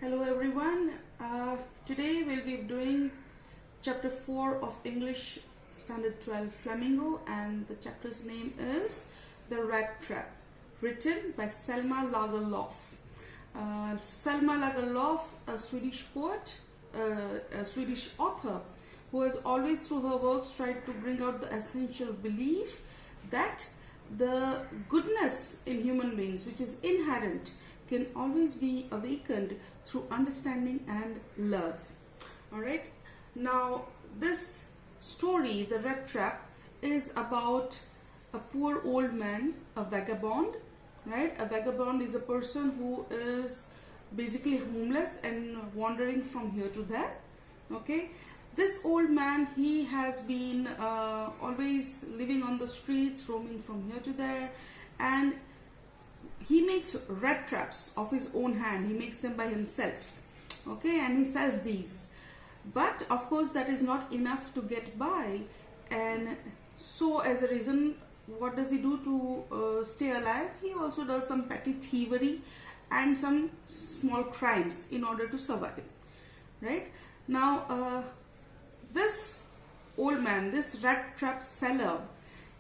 Hello everyone. Today we'll be doing chapter 4 of English Standard 12 Flamingo, and the chapter's name is The Rat Trap, written by Selma Lagerlöf. Selma Lagerlöf, a Swedish poet, a Swedish author who has always through her works tried to bring out the essential belief that the goodness in human beings, which is inherent, can always be awakened through understanding and love. Alright, now this story, The Rat Trap, is about a poor old man, a vagabond. Right, a vagabond is a person who is basically homeless and wandering from here to there. Okay, this old man, he has been always living on the streets, roaming from here to there, and he makes rat traps of his own hand. He makes them by himself. Okay, and he sells these. But of course that is not enough to get by, and so as a reason, what does he do to stay alive? He also does some petty thievery and some small crimes in order to survive. Right, now this old man, this rat trap seller,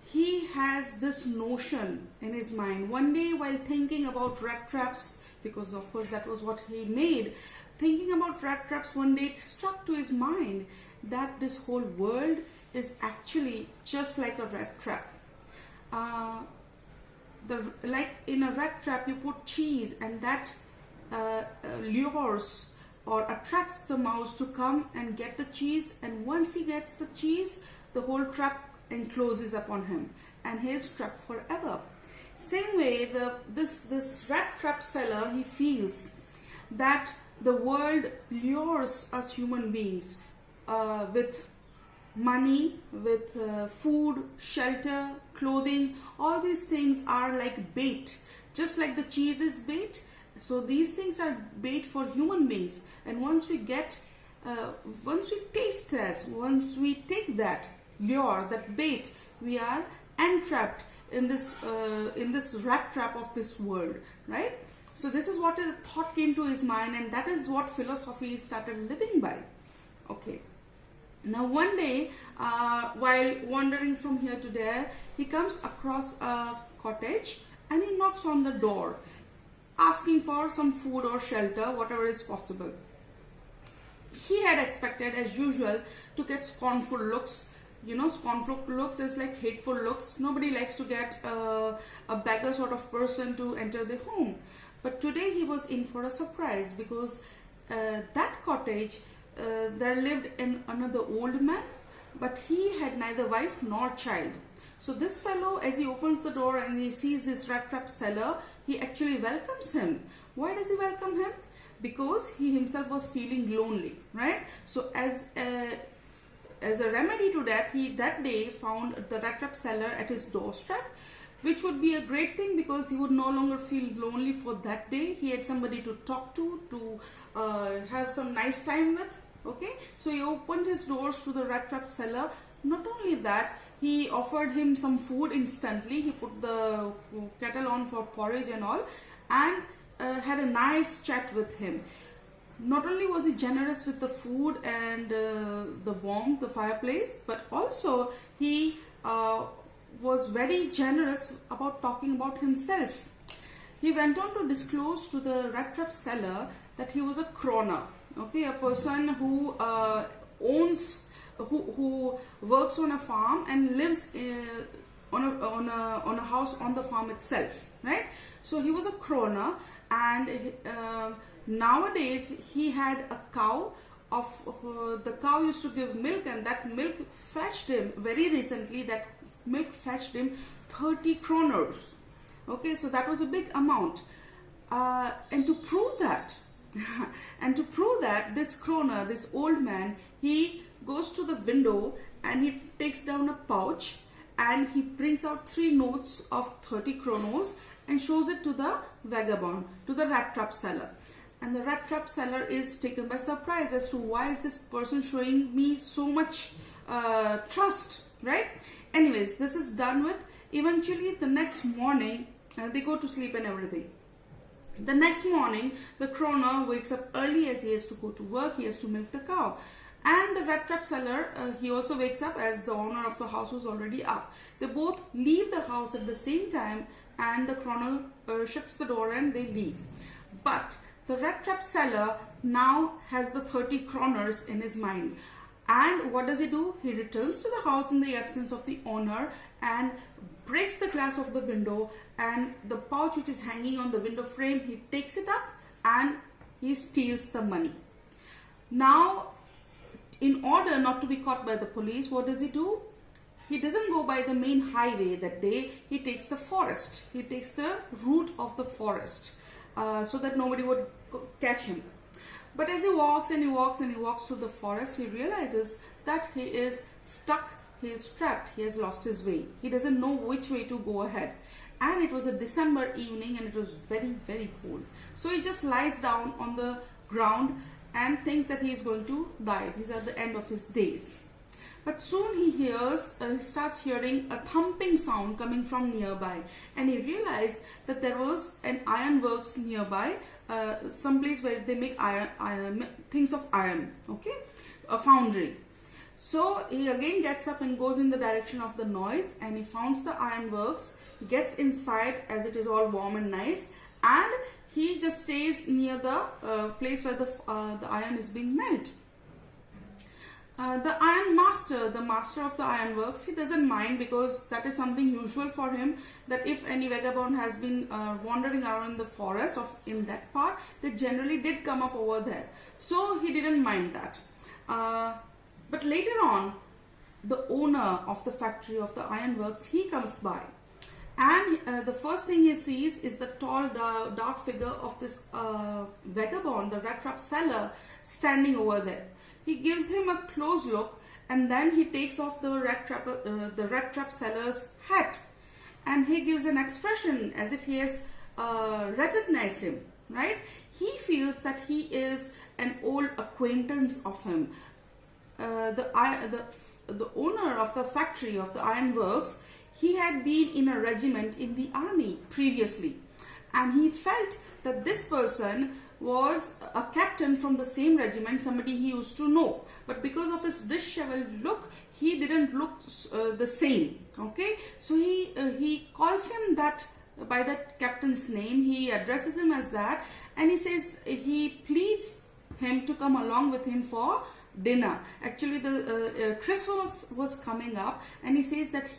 he has this notion in his mind. One day while thinking about rat traps, because of course that was what he made, thinking about rat traps, one day it struck to his mind that this whole world is actually just like a rat trap. Like in a rat trap, you put cheese, and that lures or attracts the mouse to come and get the cheese, and once he gets the cheese, the whole trap encloses upon him and he is trapped forever. Same way, this rat trap seller, he feels that the world lures us human beings with money, with food, shelter, clothing. All these things are like bait, just like the cheese is bait. So these things are bait for human beings, and once we taste this, once we take that lure, that bait, we are entrapped in this rat trap of this world, right? So this is what a thought came to his mind, and that is what philosophy started living by. Okay. Now one day, while wandering from here to there, he comes across a cottage and he knocks on the door, asking for some food or shelter, whatever is possible. He had expected, as usual, to get scornful looks. You know, scornful looks is like hateful looks. Nobody likes to get a beggar sort of person to enter the home. But today he was in for a surprise, because that cottage, there lived another old man, but he had neither wife nor child. So this fellow, as he opens the door and he sees this rat trap seller, he actually welcomes him. Why does he welcome him? Because he himself was feeling lonely, right? So as a remedy to that, he that day found the rat trap seller at his doorstep, which would be a great thing because he would no longer feel lonely for that day. He had somebody to talk to have some nice time with. Okay, so he opened his doors to the rat trap seller. Not only that, he offered him some food instantly. He put the kettle on for porridge and all, and had a nice chat with him. Not only was he generous with the food and the warmth, the fireplace, but also he was very generous about talking about himself. He went on to disclose to the rat trap seller that he was a crone. Okay, a person who who works on a farm and lives on a house on the farm itself, right? So he was a crone, and nowadays he had a cow. The cow used to give milk, and that milk fetched him very recently. That milk fetched him 30 kronor. Okay, so that was a big amount, and to prove that. This crone, this old man, he goes to the window and he takes down a pouch and he brings out 3 notes of 30 kronos and shows it to the vagabond, to the rat trap seller. And the rat trap seller is taken by surprise as to why is this person showing me so much trust, right? Anyways, this is done with. Eventually the next morning they go to sleep and everything. The next morning, the crooner wakes up early as he has to go to work. He has to milk the cow. And the rat trap seller, he also wakes up as the owner of the house was already up. They both leave the house at the same time, and the crooner shuts the door and they leave. But the rat trap seller now has the 30 krooners in his mind. And what does he do? He returns to the house in the absence of the owner and breaks the glass of the window, and the pouch which is hanging on the window frame, he takes it up and he steals the money. Now, in order not to be caught by the police, what does he do? He doesn't go by the main highway that day. He takes the forest. He takes the route of the forest so that nobody would catch him. But as he walks and he walks and he walks through the forest, he realizes that he is stuck, he is trapped, he has lost his way. He doesn't know which way to go ahead. And it was a December evening and it was very, very cold. So he just lies down on the ground and thinks that he is going to die. He's at the end of his days. But soon he starts hearing a thumping sound coming from nearby. And he realized that there was an ironworks nearby, some place where they make things of iron, okay, a foundry. So he again gets up and goes in the direction of the noise, and he finds the ironworks. He gets inside as it is all warm and nice, and he just stays near the place where the iron is being melted. The iron master, the master of the ironworks, he doesn't mind, because that is something usual for him, that if any vagabond has been wandering around in the forest or in that part, they generally did come up over there. So he didn't mind that. But later on, the owner of the factory of the ironworks, he comes by. And the first thing he sees is the tall, dark figure of this vagabond, the rat trap seller, standing over there. He gives him a close look, and then he takes off the rat trap seller's hat, and he gives an expression as if he has recognized him. Right? He feels that he is an old acquaintance of him. The owner of the factory of the ironworks, he had been in a regiment in the army previously, and he felt that this person was a captain from the same regiment, somebody he used to know. But because of his disheveled look, he didn't look the same. Okay, so he calls him that by that captain's name. He addresses him as that, and he says he pleads him to come along with him for dinner. Actually, the Christmas was coming up, and he says that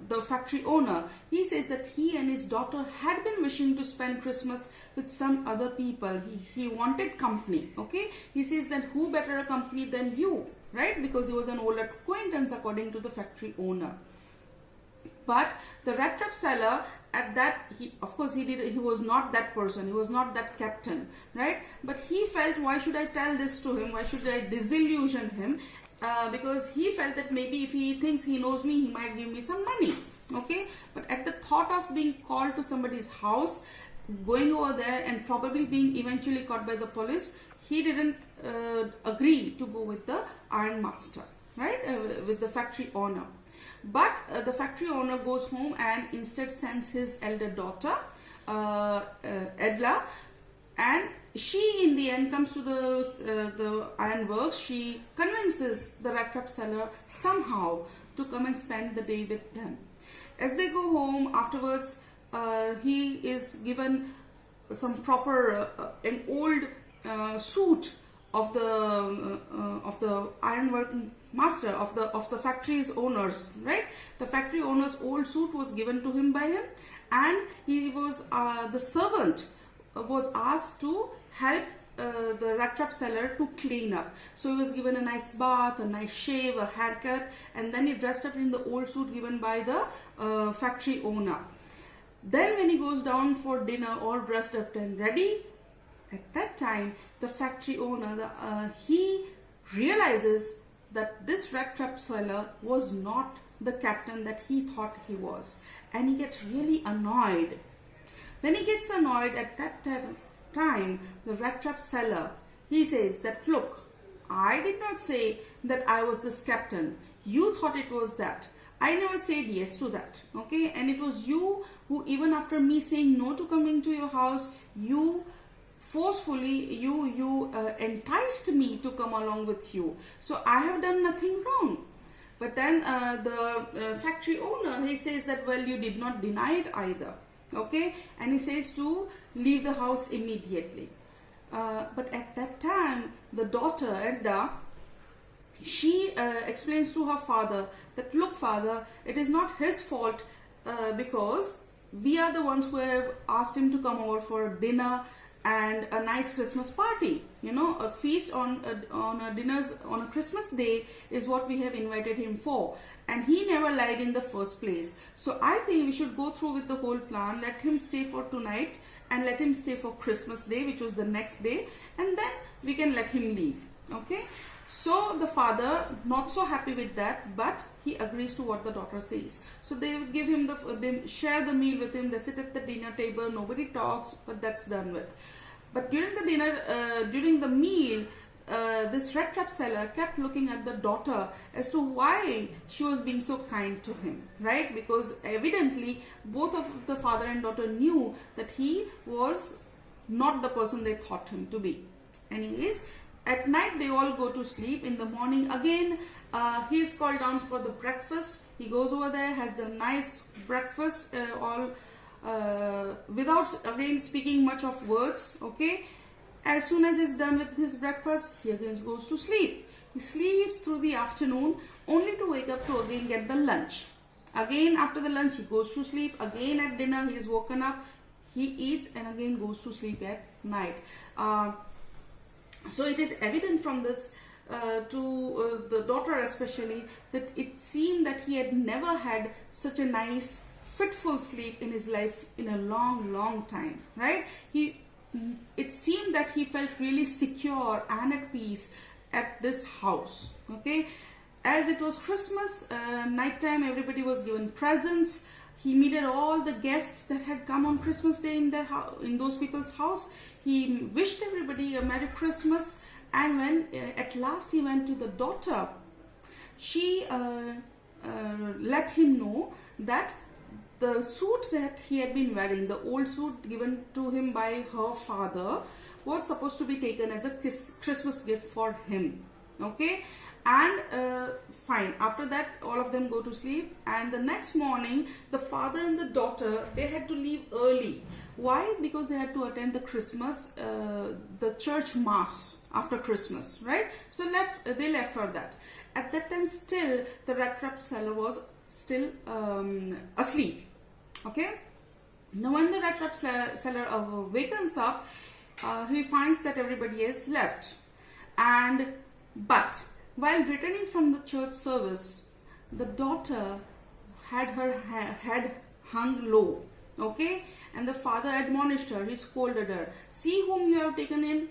the factory owner, he says that he and his daughter had been wishing to spend Christmas with some other people. He wanted company. Okay, he says that who better a company than you, right? Because he was an old acquaintance, according to the factory owner. But the rat trap seller, at that, he was not that person, he was not that captain, right? But he felt, why should I tell this to him? Why should I disillusion him? Because he felt that maybe if he thinks he knows me, he might give me some money. Okay, but at the thought of being called to somebody's house, going over there and probably being eventually caught by the police, he didn't agree to go with the iron master, right? With the factory owner. But the factory owner goes home and instead sends his elder daughter, Edla, and she in the end comes to the ironworks. She convinces the rat trap seller somehow to come and spend the day with them. As they go home afterwards, he is given some proper an old suit of the ironwork master, of the factory's owners, right? The factory owner's old suit was given to him by him, and he was the servant was asked to help the rat trap seller to clean up. So he was given a nice bath, a nice shave, a haircut, and then he dressed up in the old suit given by the factory owner. Then when he goes down for dinner, all dressed up and ready, at that time the factory owner, he realizes that this rat trap seller was not the captain that he thought he was, and he gets really annoyed. When he gets annoyed at that time, the rat trap seller, he says that, look, I did not say that I was this captain. You thought it was that. I never said yes to that, okay? And it was you who, even after me saying no to coming to your house, you forcefully, you enticed me to come along with you. So I have done nothing wrong. But then the factory owner, he says that, well, you did not deny it either, okay? And he says to leave the house immediately. But at that time, the daughter, Edda, she explains to her father that, look, father, it is not his fault because we are the ones who have asked him to come over for a dinner and a nice Christmas party. You know, a feast on a dinners on a Christmas day is what we have invited him for. And he never lied in the first place. So I think we should go through with the whole plan. Let him stay for tonight and let him stay for Christmas day, which was the next day. And then we can let him leave. Okay. So the father, not so happy with that, but he agrees to what the daughter says. So they give him they share the meal with him. They sit at the dinner table. Nobody talks, but that's done with. But during the dinner, during the meal, this red trap seller kept looking at the daughter as to why she was being so kind to him, right? Because evidently both of the father and daughter knew that he was not the person they thought him to be. Anyways, at night they all go to sleep. In the morning again, he is called down for the breakfast. He goes over there, has a nice breakfast, without again speaking much of words, okay? As soon as he's done with his breakfast, he again goes to sleep. He sleeps through the afternoon only to wake up to again get the lunch. Again after the lunch, he goes to sleep. Again at dinner, he is woken up. He eats and again goes to sleep at night. So it is evident from this to the daughter especially that it seemed that he had never had such a nice fitful sleep in his life in a long time, right? It seemed that he felt really secure and at peace at this house, okay? As it was Christmas nighttime, everybody was given presents. He meted all the guests that had come on Christmas day in their in those people's house. He wished everybody a Merry Christmas, and when at last he went to the daughter, she let him know that the suit that he had been wearing, the old suit given to him by her father, was supposed to be taken as a Christmas gift for him, okay? And fine, after that all of them go to sleep, and the next morning the father and the daughter, they had to leave early. Why? Because they had to attend the Christmas, the church mass after Christmas, right? So they left for that. At that time still the rat trap seller was still asleep, okay? Now when the rat trap seller wakens up, he finds that everybody is left, but while returning from the church service, the daughter had her head hung low, okay? And the father admonished her, he scolded her, see whom you have taken in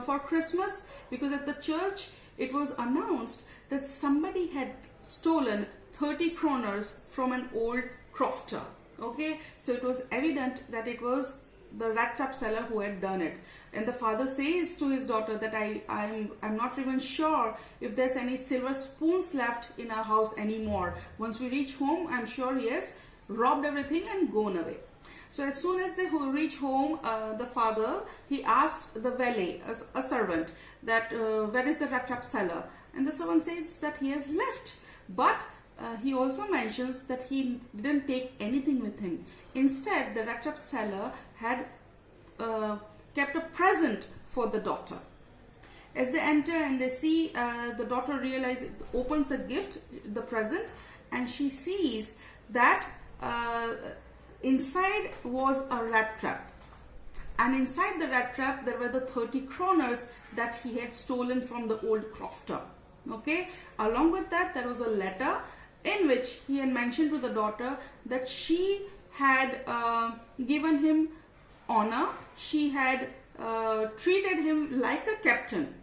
for Christmas? Because at the church it was announced that somebody had stolen 30 kroners from an old crofter, okay? So it was evident that it was the rat trap seller who had done it. And the father says to his daughter that I'm not even sure if there's any silver spoons left in our house anymore. Once we reach home, I'm sure he has robbed everything and gone away. So as soon as they reach home, the father, he asked the valet, a servant, that where is the rat trap seller? And the servant says that he has left. But he also mentions that he didn't take anything with him. Instead, the rat trap seller had kept a present for the daughter. As they enter and they see, the daughter opens the gift, the present, and she sees that inside was a rat trap. And inside the rat trap, there were the 30 kroners that he had stolen from the old crofter. Okay. Along with that, there was a letter in which he had mentioned to the daughter that she had given him honor. She had treated him like a captain,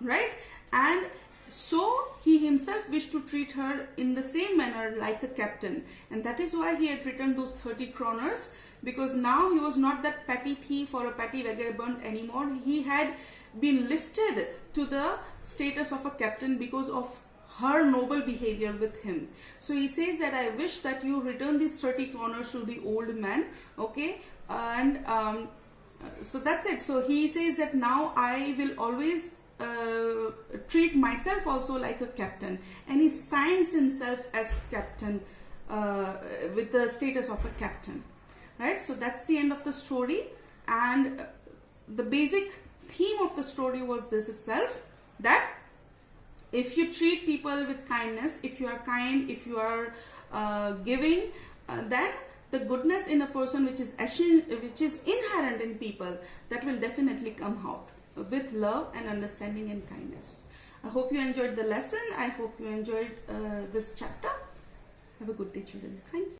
right? And so he himself wished to treat her in the same manner like a captain. And that is why he had returned those 30 kroners, because now he was not that petty thief or a petty vagabond anymore. He had been lifted to the status of a captain because of her noble behavior with him. So he says that I wish that you return these 30 kroners to the old man. Okay, and so that's it. So he says that now I will always treat myself also like a captain, and he signs himself as captain with the status of a captain, right? So that's the end of the story, and the basic theme of the story was this itself, that if you treat people with kindness, if you are kind, if you are giving, then the goodness in a person which is inherent in people, that will definitely come out with love and understanding and kindness. I hope you enjoyed the lesson. I hope you enjoyed this chapter. Have a good day, children. Thank you.